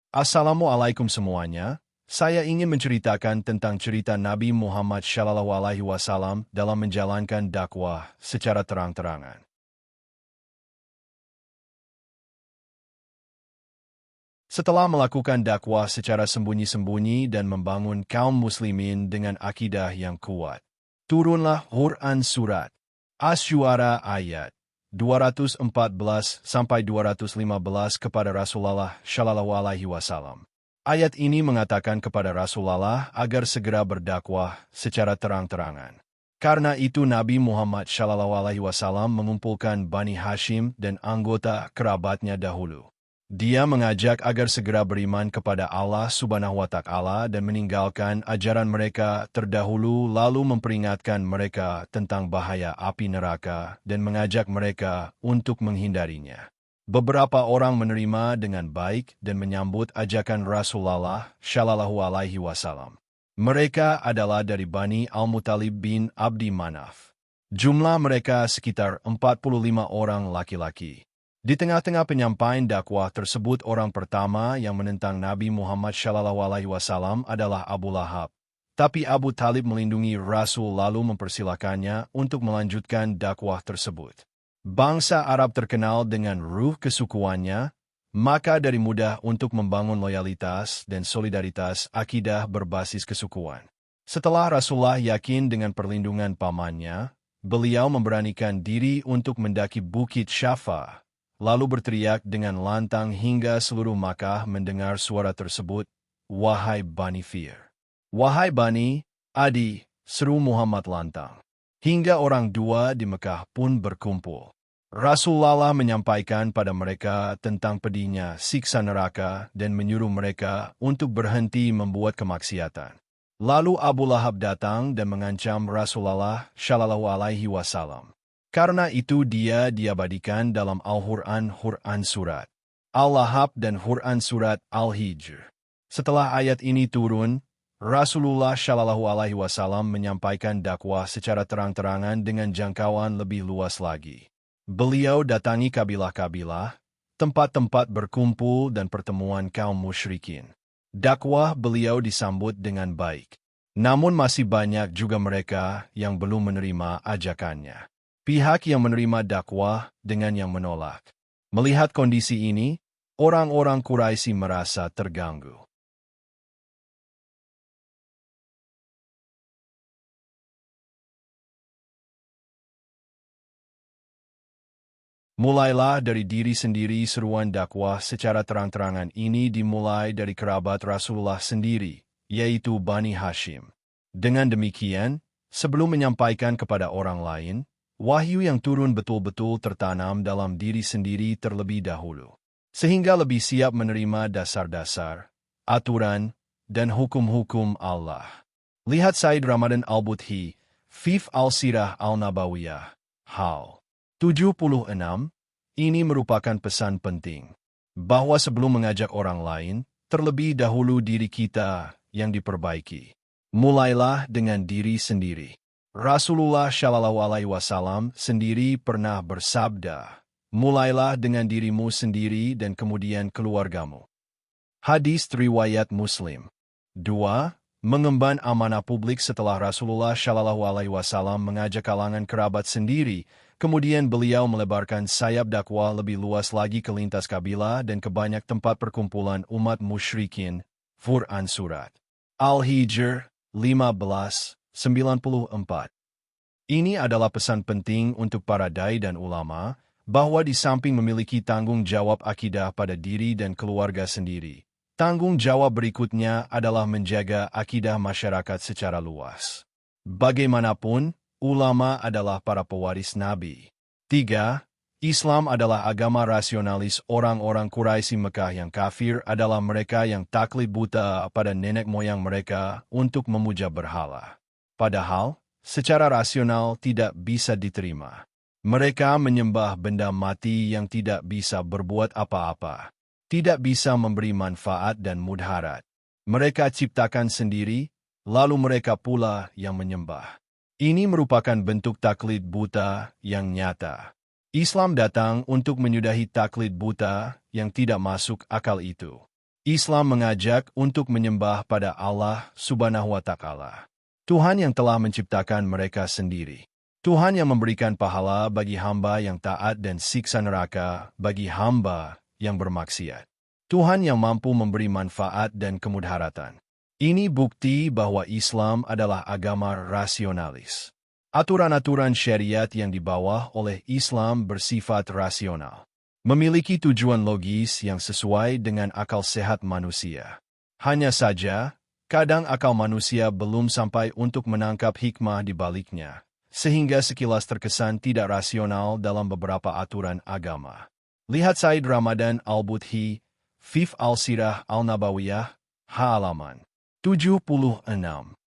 Assalamualaikum semuanya. Saya ingin menceritakan tentang cerita Nabi Muhammad SAW dalam menjalankan dakwah secara terang-terangan. Setelah melakukan dakwah secara sembunyi-sembunyi dan membangun kaum muslimin dengan akidah yang kuat, turunlah Quran Surat Asy-Syu'ara ayat 214-215 kepada Rasulullah SAW. Ayat ini mengatakan kepada Rasulullah agar segera berdakwah secara terang-terangan. Karena itu Nabi Muhammad SAW mengumpulkan Bani Hashim dan anggota kerabatnya dahulu. Dia mengajak agar segera beriman kepada Allah Subhanahu wa Ta'ala dan meninggalkan ajaran mereka terdahulu, lalu memperingatkan mereka tentang bahaya api neraka dan mengajak mereka untuk menghindarinya. Beberapa orang menerima dengan baik dan menyambut ajakan Rasulullah SAW. Mereka adalah dari Bani Al-Muttalib bin Abdi Manaf. Jumlah mereka sekitar 45 orang laki-laki. Di tengah-tengah penyampaian dakwah tersebut, orang pertama yang menentang Nabi Muhammad SAW adalah Abu Lahab. Tapi Abu Talib melindungi Rasul lalu mempersilakannya untuk melanjutkan dakwah tersebut. Bangsa Arab terkenal dengan ruh kesukuannya, maka dari mudah untuk membangun loyalitas dan solidaritas akidah berbasis kesukuan. Setelah Rasulullah yakin dengan perlindungan pamannya, beliau memberanikan diri untuk mendaki Bukit Syafa, lalu berteriak dengan lantang hingga seluruh Makkah mendengar suara tersebut, "Wahai Bani Fir! Wahai Bani Adi!" seru Muhammad lantang. Hingga orang dua di Mekah pun berkumpul. Rasulullah menyampaikan pada mereka tentang pedihnya siksa neraka dan menyuruh mereka untuk berhenti membuat kemaksiatan. Lalu Abu Lahab datang dan mengancam Rasulullah SAW. Karena itu dia diabadikan dalam Al-Quran Surat Al-Lahab dan Quran Surat Al-Hijr. Setelah ayat ini turun, Rasulullah SAW menyampaikan dakwah secara terang-terangan dengan jangkauan lebih luas lagi. Beliau datangi kabilah-kabilah, tempat-tempat berkumpul dan pertemuan kaum musyrikin. Dakwah beliau disambut dengan baik. Namun masih banyak juga mereka yang belum menerima ajakannya. Pihak yang menerima dakwah dengan yang menolak. Melihat kondisi ini, orang-orang Quraisy merasa terganggu. Mulailah dari diri sendiri. Seruan dakwah secara terang-terangan ini dimulai dari kerabat Rasulullah sendiri, yaitu Bani Hashim. Dengan demikian, sebelum menyampaikan kepada orang lain, wahyu yang turun betul-betul tertanam dalam diri sendiri terlebih dahulu, sehingga lebih siap menerima dasar-dasar, aturan, dan hukum-hukum Allah. Lihat Said Ramadan Al-Buthi, Fif Al-Sirah Al-Nabawiyah, Hal 76. Ini merupakan pesan penting, bahwa sebelum mengajak orang lain, terlebih dahulu diri kita yang diperbaiki. Mulailah dengan diri sendiri. Rasulullah SAW sendiri pernah bersabda, mulailah dengan dirimu sendiri dan kemudian keluargamu. Hadis riwayat Muslim. 2. Mengemban amanah publik. Setelah Rasulullah SAW mengajak kalangan kerabat sendiri, kemudian beliau melebarkan sayap dakwah lebih luas lagi ke lintas kabilah dan ke banyak tempat perkumpulan umat musyrikin. Quran Surat Al-Hijr 15:94. Ini adalah pesan penting untuk para dai dan ulama, bahwa di samping memiliki tanggung jawab akidah pada diri dan keluarga sendiri, tanggung jawab berikutnya adalah menjaga akidah masyarakat secara luas. Bagaimanapun, ulama adalah para pewaris Nabi. 3. Islam adalah agama rasionalis. Orang-orang Quraisy Mekah yang kafir adalah mereka yang taklid buta pada nenek moyang mereka untuk memuja berhala. Padahal, secara rasional tidak bisa diterima. Mereka menyembah benda mati yang tidak bisa berbuat apa-apa, tidak bisa memberi manfaat dan mudharat. Mereka ciptakan sendiri, lalu mereka pula yang menyembah. Ini merupakan bentuk taklid buta yang nyata. Islam datang untuk menyudahi taklid buta yang tidak masuk akal itu. Islam mengajak untuk menyembah pada Allah Subhanahu wa Ta'ala, Tuhan yang telah menciptakan mereka sendiri. Tuhan yang memberikan pahala bagi hamba yang taat dan siksa neraka bagi hamba yang bermaksiat. Tuhan yang mampu memberi manfaat dan kemudaratan. Ini bukti bahwa Islam adalah agama rasionalis. Aturan-aturan syariat yang dibawa oleh Islam bersifat rasional. Memiliki tujuan logis yang sesuai dengan akal sehat manusia. Hanya saja, kadang akal manusia belum sampai untuk menangkap hikmah di baliknya, sehingga sekilas terkesan tidak rasional dalam beberapa aturan agama. Lihat Said Ramadan Al-Budhi, Fif Al-Sirah Al-Nabawiyah, halaman 76.